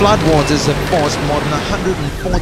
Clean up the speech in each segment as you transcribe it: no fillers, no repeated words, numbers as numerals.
Floodwaters have forced more than 140,000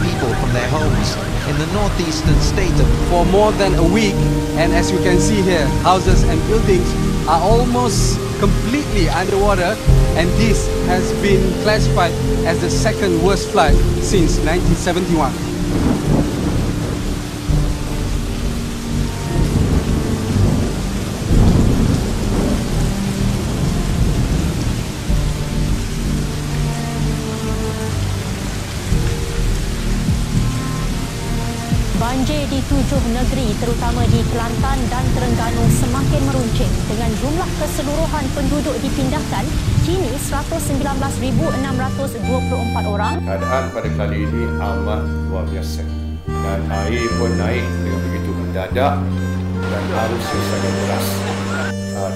people from their homes in the northeastern state of for more than a week, and as you can see here, houses and buildings are almost completely underwater, and this has been classified as the second worst flood since 1971. Banjir di 7 negeri terutama di Kelantan dan Terengganu semakin meruncing dengan jumlah keseluruhan penduduk dipindahkan kini 119,624 orang. Keadaan pada kali ini amat luar biasa dan air pun naik dengan begitu mendadak dan arusnya sangat deras.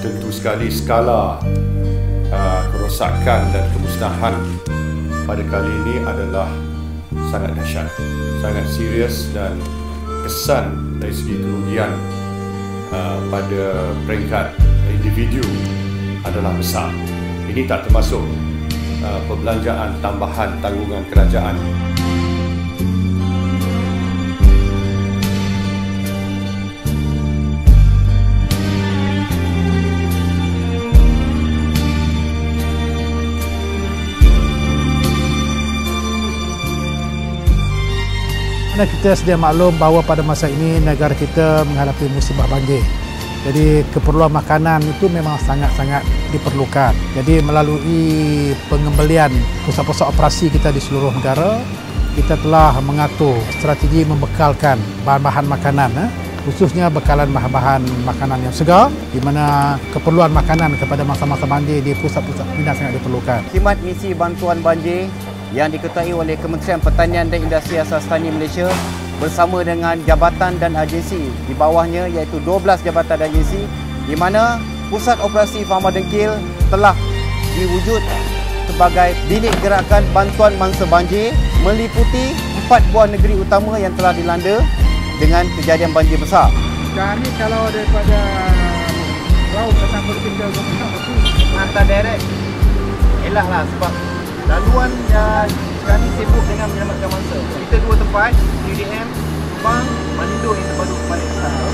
Tentu sekali skala kerosakan dan kemusnahan pada kali ini adalah sangat dahsyat, sangat serius, dan kesan dari segi kerugian pada peringkat individu adalah besar. Ini tak termasuk perbelanjaan tambahan tanggungan kerajaan. Kita sedia maklum bahawa pada masa ini negara kita menghadapi musibah banjir. Jadi keperluan makanan itu memang sangat-sangat diperlukan. Jadi melalui pengembalian pusat-pusat operasi kita di seluruh negara, kita telah mengatur strategi membekalkan bahan-bahan makanan, khususnya bekalan bahan-bahan makanan yang segar, di mana keperluan makanan kepada masa-masa banjir di pusat-pusat pindah sangat diperlukan. Khidmat misi bantuan banjir yang diketuai oleh Kementerian Pertanian dan Industri Asas Tani Malaysia bersama dengan jabatan dan agensi di bawahnya, iaitu 12 jabatan dan agensi, di mana Pusat Operasi Fahma Dengkil telah diwujud sebagai bilik gerakan bantuan mangsa banjir meliputi 4 buah negeri utama yang telah dilanda dengan kejadian banjir besar. Sekarang ni kalau daripada laut datang bertinggal Hantar direct, elaklah sebab laluan kami sibuk dengan menyelamatkan mangsa. Kita 2 tempat, UDM, Subang, Malindu yang terbaru balik ke sana.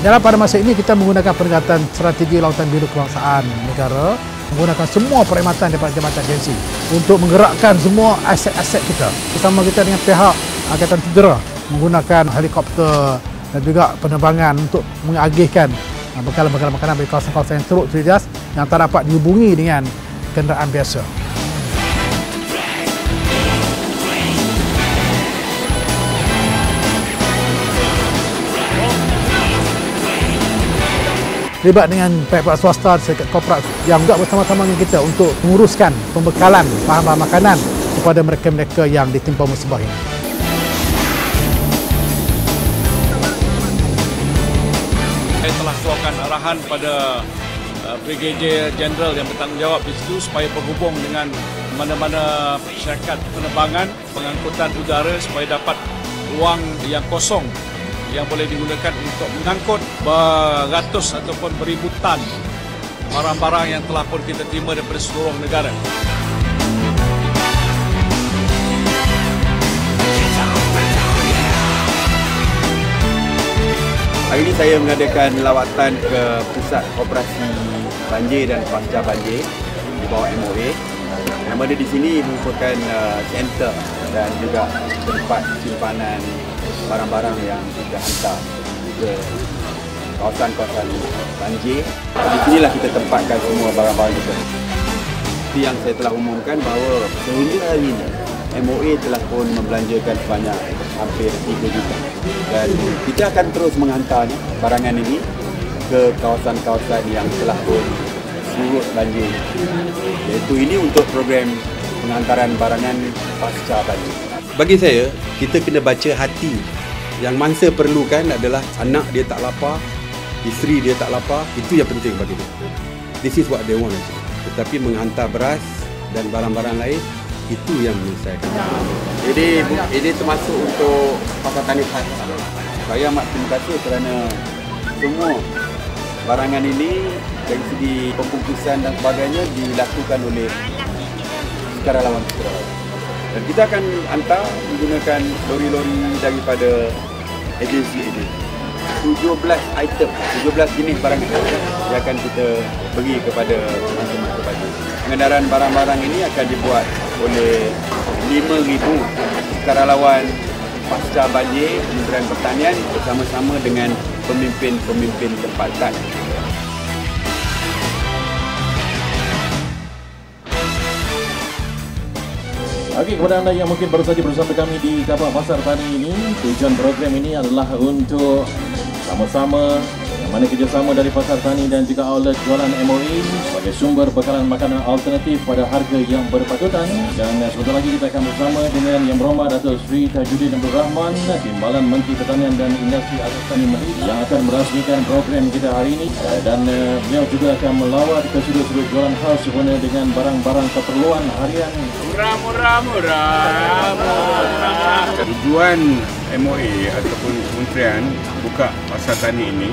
Dalam pada masa ini kita menggunakan pendekatan strategi lautan biru kebangsaan negara, menggunakan semua perkhidmatan daripada jabatan agensi untuk menggerakkan semua aset-aset kita bersama kita dengan pihak Angkatan Udara, menggunakan helikopter dan juga penerbangan untuk mengagihkan bekalan-bekalan makanan dari kawasan-kawasan yang teruk terjejas yang tak dapat dihubungi dengan kenderaan biasa. Libat dengan pihak swasta, syarikat korporat yang juga bersama-sama dengan kita untuk menguruskan pembekalan bahan-bahan makanan kepada mereka-mereka yang ditimpa musibah ini. Saya telah keluarkan arahan pada Brigadier Jeneral yang bertanggungjawab di situ supaya berhubung dengan mana-mana syarikat penerbangan, pengangkutan udara supaya dapat ruang yang kosong yang boleh digunakan untuk mengangkut beratus ataupun beribu tan barang-barang yang telah pun kita terima daripada seluruh negara. Hari ini saya mengadakan lawatan ke Pusat Operasi Banjir dan Pasca Banjir di bawah MOA. Yang ada di sini merupakan center dan juga tempat simpanan barang-barang yang kita hantar ke kawasan-kawasan banjir. Di sinilah kita tempatkan semua barang-barang kita. Seperti yang saya telah umumkan bahawa sehingga hari ini MOA telah pun membelanjakan sebanyak hampir 3 juta. Dan kita akan terus menghantar barangan ini ke kawasan-kawasan yang telah pun surut banjir. Iaitu ini untuk program penghantaran barangan pasca banjir. Bagi saya, kita kena baca hati. Yang mangsa perlukan adalah anak dia tak lapar, isteri dia tak lapar, itu yang penting bagi dia. This is what they want actually. Tetapi menghantar beras dan barang-barang lain, itu yang menyelesaikan. Jadi ini termasuk untuk pasar tani khas. Saya amat terima kasih kerana semua barangan ini dari segi pembungkusan dan sebagainya dilakukan oleh sukarelawan. Dan kita akan hantar menggunakan lori-lori daripada agensi ini. 17 item, 17 jenis barangan yang akan kita beri kepada masing-masing baju. Pengendaraan barang-barang ini akan dibuat oleh 5,000 sukarelawan pasca banjir Kementerian Pertanian bersama-sama dengan pemimpin-pemimpin tempatan. Okey, kepada anda yang mungkin baru saja bersama kami di kapal Pasar Tani ini, tujuan program ini adalah untuk sama-sama yang mana kerjasama dari Pasar Tani dan juga outlet jualan MOE sebagai sumber bekalan makanan alternatif pada harga yang berpatutan. Dan sebentar lagi kita akan bersama dengan Yang Berhormat Datuk Seri Tajudin Abdul Rahman, Timbalan Menteri Pertanian dan Industri Asas Tani Mahir yang akan merasmikan program kita hari ini. Dan beliau juga akan melawat ke sudut-sudut jualan khas sempurna dengan barang-barang keperluan harian. Murah. Tujuan MOE ataupun kementerian buka pasar tani ini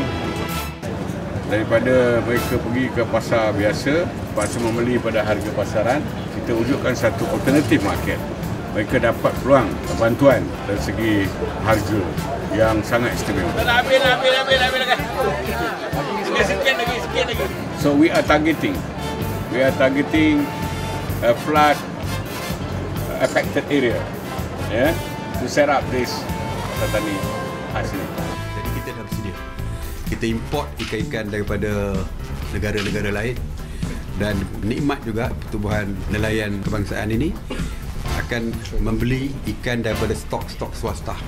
daripada mereka pergi ke pasar biasa, terpaksa membeli pada harga pasaran, kita wujudkan satu alternatif market. Mereka dapat peluang bantuan dari segi harga yang sangat istimewa. Sikit lagi. So we are targeting a flood affected area, to set up this pasar tani khas ini. Jadi kita dah bersedia. Kita import ikan-ikan daripada negara-negara lain dan nikmat juga pertubuhan nelayan kebangsaan ini akan membeli ikan daripada stok-stok swasta.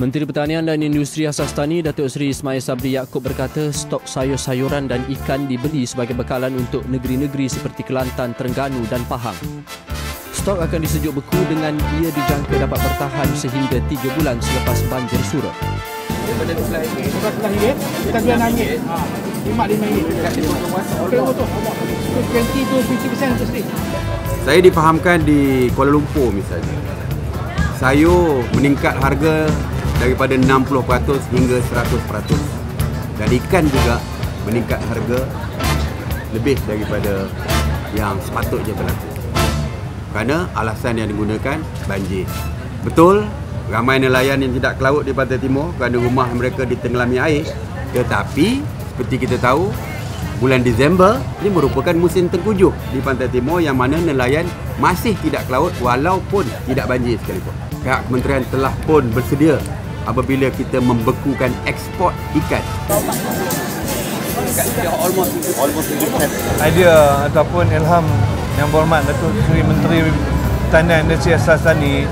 Menteri Pertanian dan Industri Asas Tani Datuk Seri Ismail Sabri Yaakob berkata stok sayur-sayuran dan ikan dibeli sebagai bekalan untuk negeri-negeri seperti Kelantan, Terengganu dan Pahang. Stok akan disejuk beku dengan ia dijangka dapat bertahan sehingga 3 bulan selepas banjir surut. Daripada RM11, kita jual RM6. RM5. Saya difahamkan di Kuala Lumpur misalnya, sayur meningkat harga daripada 60% hingga 100%. Dan ikan juga meningkat harga lebih daripada yang sepatutnya berlaku. Kerana alasan yang digunakan banjir. Betul, ramai nelayan yang tidak ke laut di Pantai Timur kerana rumah mereka ditenggelami air. Tetapi seperti kita tahu, bulan Disember ini merupakan musim tengkujuh di Pantai Timur yang mana nelayan masih tidak ke laut walaupun tidak banjir sekalipun. Pihak kementerian telah pun bersedia apabila kita membekukan ekspor ikan. Idea ataupun ilham Yang Berhormat Datuk Seri Menteri Pertanian dan Industri Asas Tani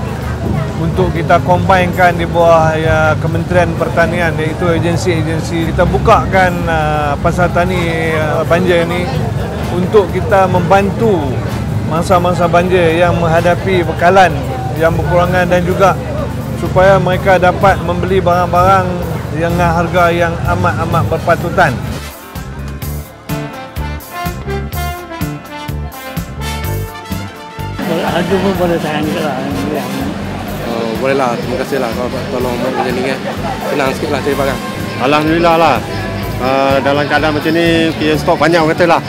untuk kita combinekan di bawah Kementerian Pertanian, iaitu agensi-agensi. Kita bukakan pasar tani banjir ini untuk kita membantu mangsa-mangsa banjir yang menghadapi bekalan yang berkurangan dan juga supaya mereka dapat membeli barang-barang dengan harga yang amat-amat berpatutan. Ada pun boleh tahan ke lah. Boleh lah, terima kasih lah kalau tolong macam ni kan. Senang sikit lah cari barang. Alhamdulillah lah. Dalam keadaan macam ni, kita stok banyak orang kata lah.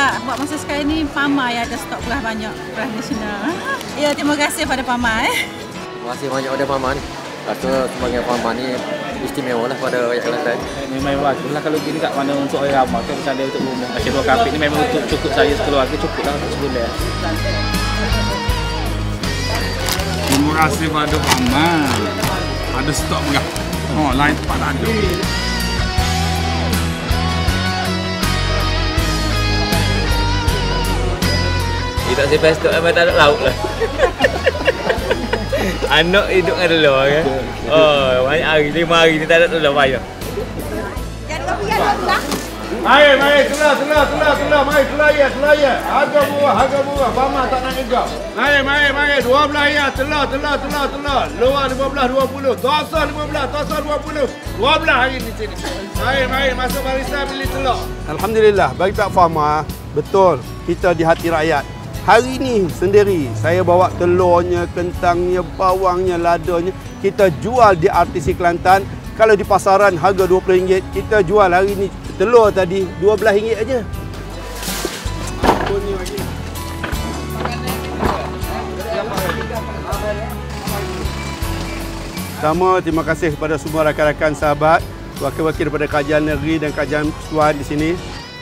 Sebab buat masa sekarang ni Pama yang ada stok beras banyak, beras nasional. Ya, terima kasih pada Pama. Terima kasih banyak pada Pama ni. Rasa sebagai Pama ni istimewa lah pada rakyat Kelantan. Memang bagus lah kalau gini kat mana untuk orang ramai kan macam ada untuk rumah. Macam 2 kapit ni memang untuk cukup saya sekeluarga, cukup lah untuk sebulan. Terima kasih pada Pama. Ada stok beras. Oh, lain tempat tak ada. Tak sampai stok memang tak ada lauk lah. Anak hidup dengan telur kan. Oh, banyak hari, 5 hari ni tak ada telur payah. Mari, telur. Mari, telur ya. Harga murah. Pama tak nak negak. Mari. 12 ya, telur. Luar 15, 20. Tosa 15, tosa 20. 12 hari ni sini. Mari, masuk barisan beli telur. Alhamdulillah, bagi pihak Pama, betul kita di hati rakyat. Hari ini sendiri saya bawa telurnya, kentangnya, bawangnya, ladanya. Kita jual di RTC Kelantan. Kalau di pasaran harga RM20, kita jual hari ini telur tadi RM12 aja. Pertama, terima kasih kepada semua rakan-rakan sahabat, wakil-wakil daripada Kajian Negeri dan Kajian Persekutuan di sini.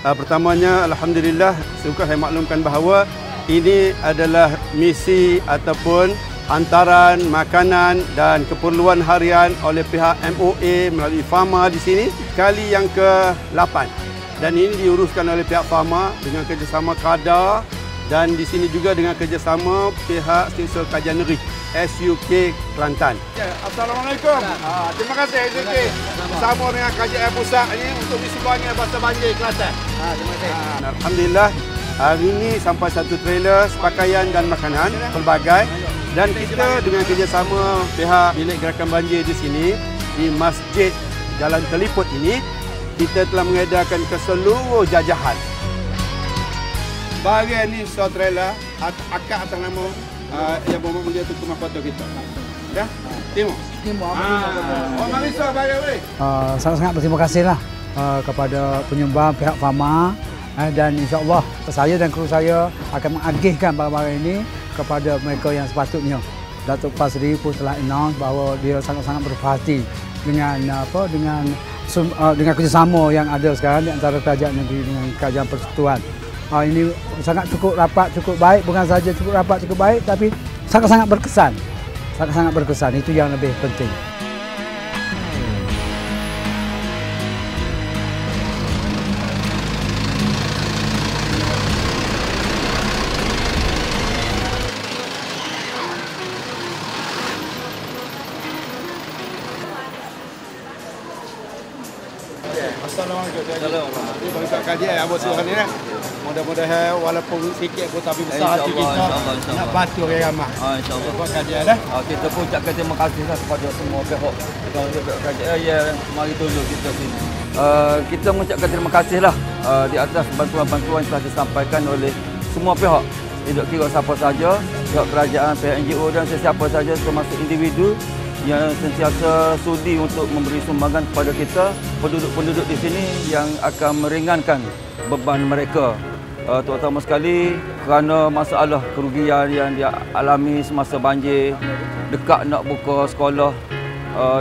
Pertamanya, alhamdulillah, suka saya maklumkan bahawa ini adalah misi ataupun hantaran makanan dan keperluan harian oleh pihak MOA melalui Pama di sini kali yang ke-8. Dan ini diuruskan oleh pihak Pama dengan kerjasama KADA dan di sini juga dengan kerjasama pihak Setiausaha Kajian Negeri SUK Kelantan. Assalamualaikum. Terima kasih SUK bersama dengan KJM Pusat ini untuk disumbangkan Pasar Banjir Kelantan. Terima kasih. Alhamdulillah. Hari ini sampai 1 trailer pakaian dan makanan pelbagai dan kita dengan kerjasama pihak Bilik Gerakan Banjir di sini di Masjid Jalan Teliput ini kita telah mengedarkan ke seluruh jajahan. Bahagian ini so trailer akak atas nama yang Bapak Mulia Tunku Mahkota kita. Ya? Timur. Oh, Marisa bahagian. Sangat-sangat berterima kasihlah kepada penyumbang pihak Pama. Dan insya-Allah saya dan kru saya akan mengagihkan barang-barang ini kepada mereka yang sepatutnya. Datuk Pasri pun telah announce bahawa dia sangat-sangat berhati dengan dengan kerjasama yang ada sekarang di antara kerajaan negeri dengan kerajaan persekutuan. Ini sangat cukup rapat, cukup baik, bukan saja cukup rapat, cukup baik tapi sangat-sangat berkesan. Sangat-sangat berkesan, itu yang lebih penting. Assalamualaikum. Bangsa kajian abang suruhan ni lah. Mudah-mudahan walaupun sikit pun tapi besar hati kita nak bantu orang ramai. InsyaAllah. Buat kajian dah. Kita pun ucapkan terima kasih kepada semua pihak kajian yang mari tolong kita sini. Kita mengucapkan terima kasihlah di atas bantuan-bantuan yang telah disampaikan oleh semua pihak. Tidak kira siapa saja, pihak kerajaan, pihak NGO dan sesiapa saja termasuk individu yang sentiasa sudi untuk memberi sumbangan kepada kita, penduduk-penduduk di sini yang akan meringankan beban mereka. Terutama sekali kerana masalah kerugian yang dialami semasa banjir, dekat nak buka sekolah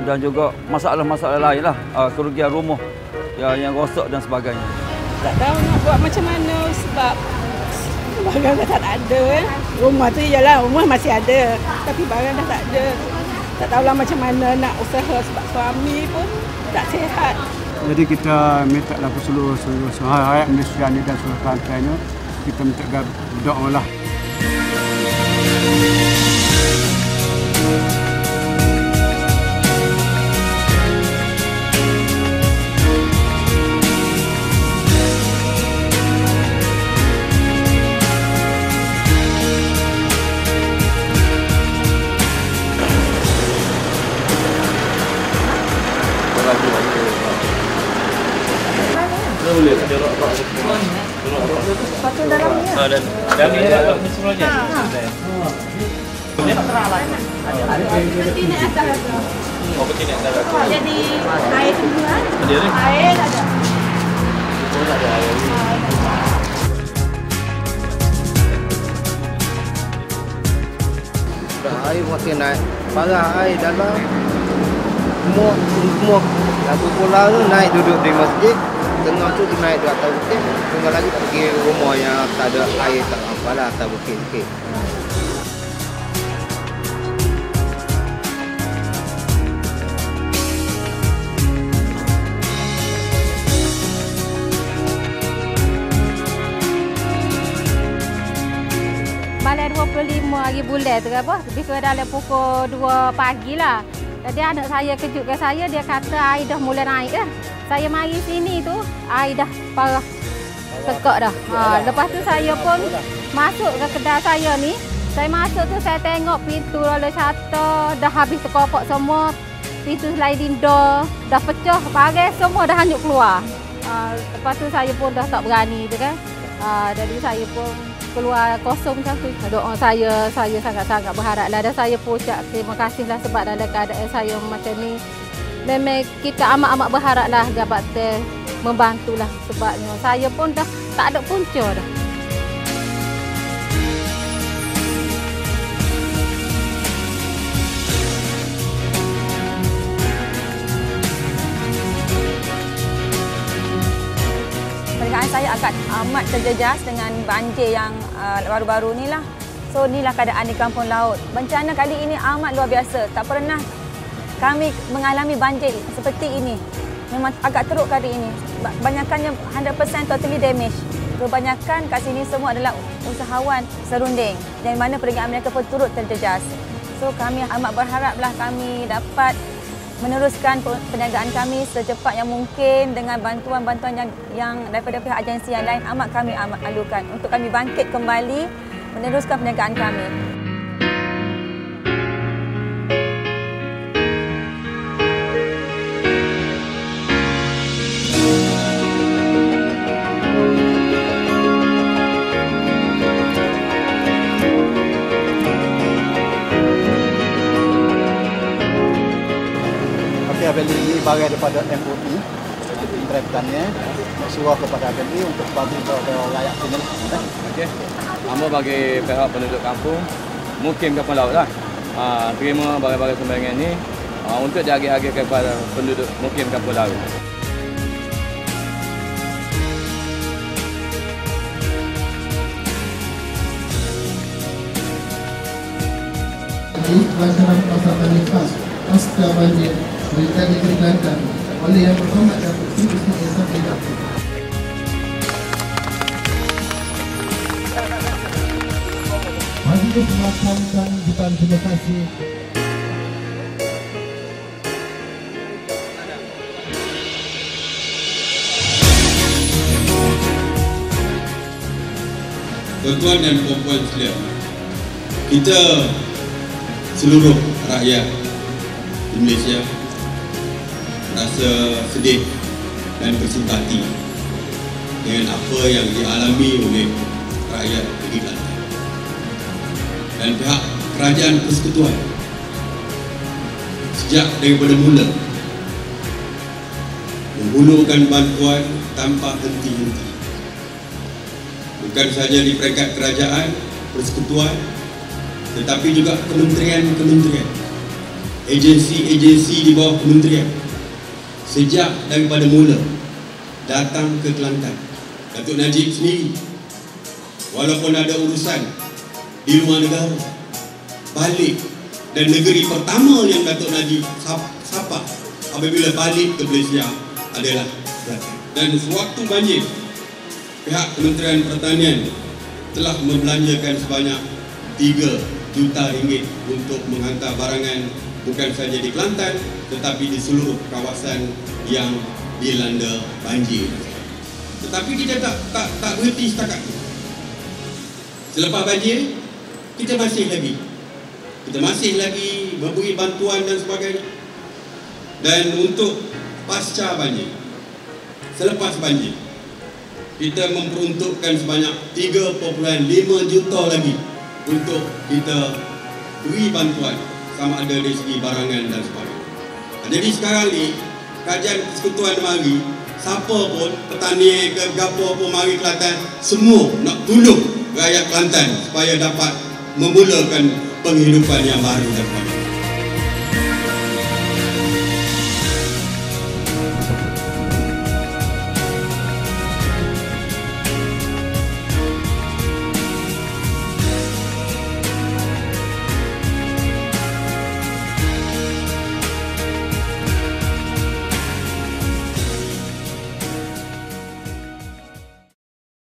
dan juga masalah-masalah lain lah, kerugian rumah yang rosak dan sebagainya. Tak tahu nak buat macam mana sebab barang dah tak ada. Rumah tu ialah rumah masih ada tapi barang dah tak ada. Tak tahulah macam mana nak usaha sebab suami pun tak sihat. Jadi kita minta lah seluruh rakyat Malaysia ni dan seluruh Kelantan ni kita minta doa lah. Boleh ada rok-rok. Patut dalamnya. Dan ni rok ni sebenarnya. Dia tak terang lah. Peti ni atas. Oh, peti ni atas. Jadi air semua. Dia ni? Air ada. Oh, tak ada air. air makin naik. Parah air dalam semua satu bola tu naik duduk di masjid, tengah tu naik di atas bukit, tengah lagi pergi rumah yang tak ada air, tak apalah, atas bukit-bukit. Malam 25 hari bulan tu apa? Lebih kurang dalam pukul 2 pagi lah. Jadi anak saya kejutkan saya, dia kata air dah mula naik dah. Saya mari sini tu, air dah parah tekak dah. Lepas tu saya pun masuk ke kedai saya ni. Saya masuk tu saya tengok pintu roller shutter dah habis terkopok semua. Pintu sliding door dah pecah, pagar semua dah hanyut keluar. Lepas tu saya pun dah tak berani tu kan. Jadi saya pun keluar kosong macam tu. Doa saya sangat-sangat berharaplah, dan saya pun ucap terima kasihlah sebab dalam keadaan saya macam ni memang kita amat-amat berharaplah jabatan membantulah, sebabnya saya pun dah tak ada punca dah. Perniagaan saya amat terjejas dengan banjir yang baru-baru ni lah. So inilah keadaan di Kampung Laut. Bencana kali ini amat luar biasa. Tak pernah kami mengalami banjir seperti ini. Memang agak teruk kali ini. Kebanyakannya 100% totally damage. Kebanyakan kat sini semua adalah usahawan serunding, yang mana perniagaan mereka pun turut terjejas. So kami amat berharaplah kami dapat meneruskan perniagaan kami secepat yang mungkin dengan bantuan-bantuan yang daripada pihak agensi yang lain amat alukan untuk kami bangkit kembali meneruskan perniagaan kami. Abeli ini bagai daripada MOE, Kementerian Pertanian, suruh kepada Abeli untuk bagi kepada rakyat sini. Okey. Amba bagi pihak penduduk kampung, Mukim Kampung Laut lah. Terima bagai-bagai sumbangan ini untuk diagih-agihkan kepada penduduk Mukim Kampung Laut. Pelaksanaan pasar tani pasca banjir berita dikeringkan oleh Yang Berhormat Datuk Seri Ismail Sabri Yaakob. Majlis Makam dan Hutan terima kasih. Tuan-tuan dan puan-puan sekalian, kita seluruh rakyat Malaysia rasa sedih dan bersimpati dengan apa yang dialami oleh rakyat negeri Kelantan dan pihak kerajaan persekutuan sejak daripada mula menghulurkan bantuan tanpa henti-henti, bukan sahaja di peringkat kerajaan persekutuan tetapi juga kementerian-kementerian, agensi-agensi di bawah kementerian sejak daripada mula datang ke Kelantan. Datuk Najib sendiri walaupun ada urusan di luar negara, balik, dan negeri pertama yang Datuk Najib sapa apabila balik ke Malaysia adalah Kelantan. Dan sewaktu banjir, pihak Kementerian Pertanian telah membelanjakan sebanyak 3 juta ringgit untuk menghantar barangan bukan sahaja di Kelantan tetapi di seluruh kawasan yang dilanda banjir. Tetapi kita tak berhenti setakat itu. Selepas banjir, kita masih lagi memberi bantuan dan sebagainya. Dan untuk pasca banjir, selepas banjir, kita memperuntukkan sebanyak 3.5 juta lagi untuk kita beri bantuan sama ada dari segi barangan dan sebagainya. Jadi sekarang ni kajian persekutuan mari, siapa pun petani ke gapo pun mari Kelantan, semua nak tolong rakyat Kelantan supaya dapat memulakan penghidupan yang baru dan baru.